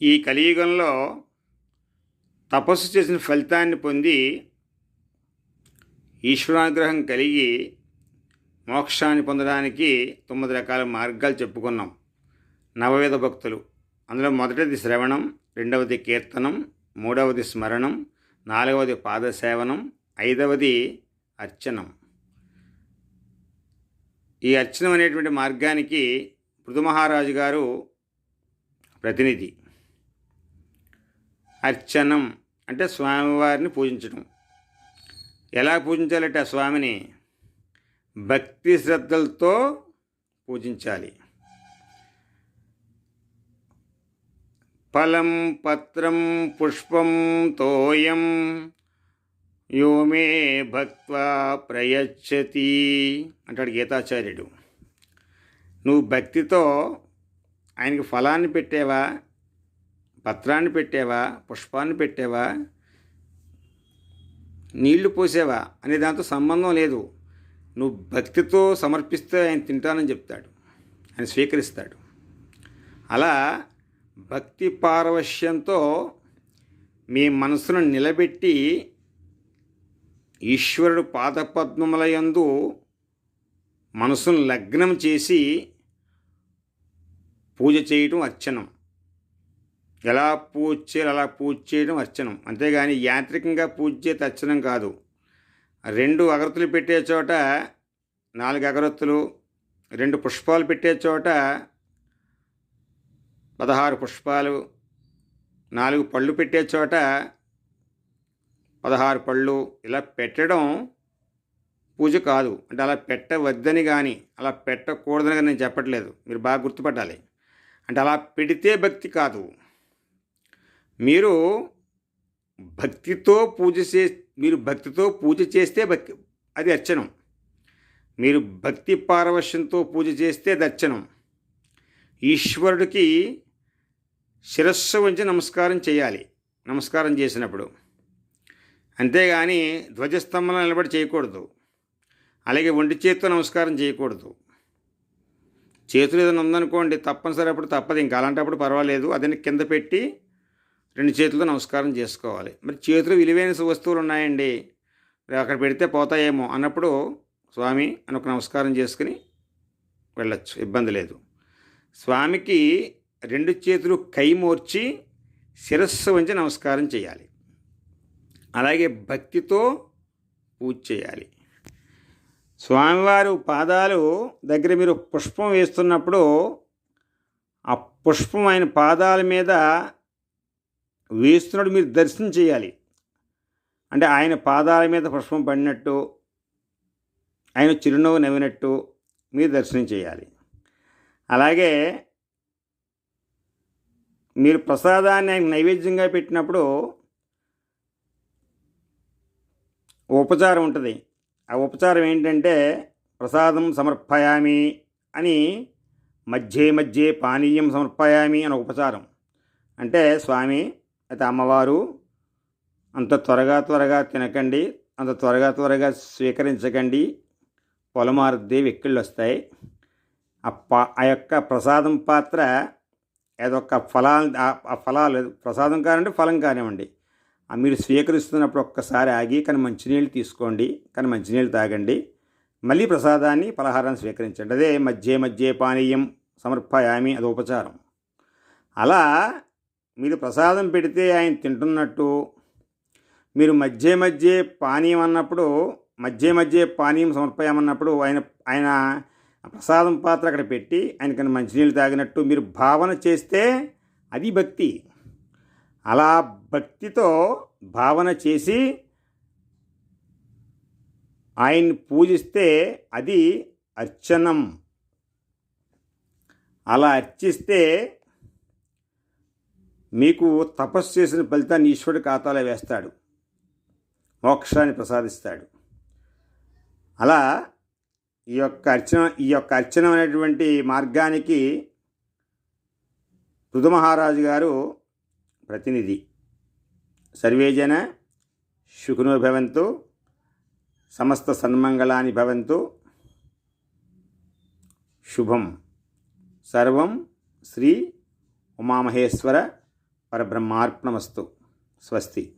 ఈ కలియుగంలో తపస్సు చేసిన ఫలితాన్ని పొంది ఈశ్వరానుగ్రహం కలిగి మోక్షాన్ని పొందడానికి 9 రకాల మార్గాలు చెప్పుకున్నాం. నవవిధ భక్తులు, అందులో మొదటిది శ్రవణం, రెండవది కీర్తనం, మూడవది స్మరణం, నాలుగవది పాదసేవనం, ఐదవది అర్చనం. ఈ అర్చనం అనేటువంటి మార్గానికి పృథుమహారాజు గారు ప్రతినిధి. అర్చనం అంటే స్వామివారిని పూజించడం. ఎలా పూజించాలంటే ఆ స్వామిని భక్తి శ్రద్ధలతో పూజించాలి. ఫలం పత్రం పుష్పం తోయం యో మే భక్త్వా ప్రయచ్చతి అంటాడు గీతాచార్యుడు. నువ్వు భక్తితో ఆయనకి ఫలాన్ని పెట్టేవా, పత్రాన్ని పెట్టేవా, పుష్పాన్ని పెట్టేవా, నీళ్లు పోసేవా అనే దాంతో సంబంధం లేదు. నువ్వు భక్తితో సమర్పిస్తే ఆయన తింటానని చెప్తాడు, ఆయన స్వీకరిస్తాడు. అలా భక్తి పారవశ్యంతో మీ మనసును నిలబెట్టి ఈశ్వరుడు పాదపద్మముల యందు మనసును లగ్నం చేసి పూజ చేయటం అర్చనం. ఎలా పూజ చేయాలి అలా పూజ చేయడం అర్చనం. అంతేగాని యాంత్రికంగా పూజ చేస్తే అర్చనం కాదు. 2 అగరత్తులు పెట్టే చోట 4 అగరత్తులు, 2 పుష్పాలు పెట్టే చోట 16 పుష్పాలు, 4 పళ్ళు పెట్టే చోట 16 పళ్ళు, ఇలా పెట్టడం పూజ కాదు. అంటే అలా పెట్టవద్దని కానీ అలా పెట్టకూడదని కానీ నేను చెప్పట్లేదు, మీరు బాగా గుర్తుపట్టాలి. అంటే అలా పెడితే భక్తి కాదు. మీరు భక్తితో పూజ చేస్తే భక్తి, అది అర్చనం. మీరు భక్తి పారవశ్యంతో పూజ చేస్తే అది అర్చనం. ఈశ్వరుడికి శిరస్సు వంచి నమస్కారం చేయాలి నమస్కారం చేసినప్పుడు. అంతేగాని ధ్వజస్తంభంలో నిలబడి చేయకూడదు. అలాగే ఒంటి చేతితో నమస్కారం చేయకూడదు. చేతులు ఏదైనా ఉందనుకోండి, తప్పనిసరి అప్పుడు తప్పదు, ఇంకా అలాంటప్పుడు పర్వాలేదు, అదని కింద పెట్టి 2 చేతులతో నమస్కారం చేసుకోవాలి. మరి చేతులు విలువైన వస్తువులు ఉన్నాయండి, అక్కడ పెడితే పోతాయేమో అన్నప్పుడు స్వామి అని ఒక నమస్కారం చేసుకుని వెళ్ళచ్చు, ఇబ్బంది లేదు. స్వామికి 2 చేతులు కైమోర్చి శిరస్సు వంచి నమస్కారం చేయాలి. అలాగే భక్తితో పూజ చేయాలి. స్వామివారు పాదాలు దగ్గర మీరు పుష్పం వేస్తున్నప్పుడు ఆ పుష్పం ఆయన పాదాల మీద వేస్తున్నప్పుడు మీరు దర్శనం చేయాలి. అంటే ఆయన పాదాల మీద పుష్పం పడినట్టు, ఆయన చిరునవ్వు నవ్వినట్టు మీరు దర్శనం చేయాలి. అలాగే మీరు ప్రసాదాన్ని ఆయన నైవేద్యంగా పెట్టినప్పుడు ఉపచారం ఉంటుంది. ఆ ఉపచారం ఏంటంటే ప్రసాదం సమర్పయామి అని, మధ్యే మధ్యే పానీయం సమర్పయామి అని ఉపచారం. అంటే స్వామి అయితే అమ్మవారు అంత త్వరగా తినకండి, అంత త్వరగా స్వీకరించకండి, పొలమారుద్ది వెక్కిళ్ళు వస్తాయి. ఆ యొక్క ప్రసాదం పాత్ర ఏదొక ఫలాలు ప్రసాదం కానివ్వండి, ఫలం కానివ్వండి, మీరు స్వీకరిస్తున్నప్పుడు ఒక్కసారి ఆగి కానీ మంచినీళ్ళు తీసుకోండి, కానీ మంచినీళ్ళు తాగండి, మళ్ళీ ప్రసాదాన్ని పలహారాన్ని స్వీకరించండి. అదే మధ్యే పానీయం సమర్పయామి, అది ఉపచారం. అలా మీరు ప్రసాదం పెడితే ఆయన తింటున్నట్టు, మీరు మధ్యే పానీయం అన్నప్పుడు, మధ్యే పానీయం సమర్పయామన్నప్పుడు ఆయన ప్రసాదం పాత్ర అక్కడ పెట్టి ఆయనకన్నా మంచినీళ్ళు తాగినట్టు మీరు భావన చేస్తే అది భక్తి. అలా భక్తితో భావన చేసి ఆయన్ని పూజిస్తే అది అర్చనం. అలా అర్చిస్తే మీకు తపస్సు చేసిన ఫలితాన్ని ఈశ్వరుడి ఖాతాలో వేస్తాడు, మోక్షాన్ని ప్రసాదిస్తాడు. అలా ఈ యొక్క అర్చన అనేటువంటి మార్గానికి పృథుమహారాజు గారు ప్రతినిధి. సర్వేజన సుఖినో భవంతు, సమస్త సన్మంగళాని భవంతు, శుభం. సర్వం శ్రీ ఉమామహేశ్వర పరబ్రహ్మార్పణమస్తు. స్వస్తి.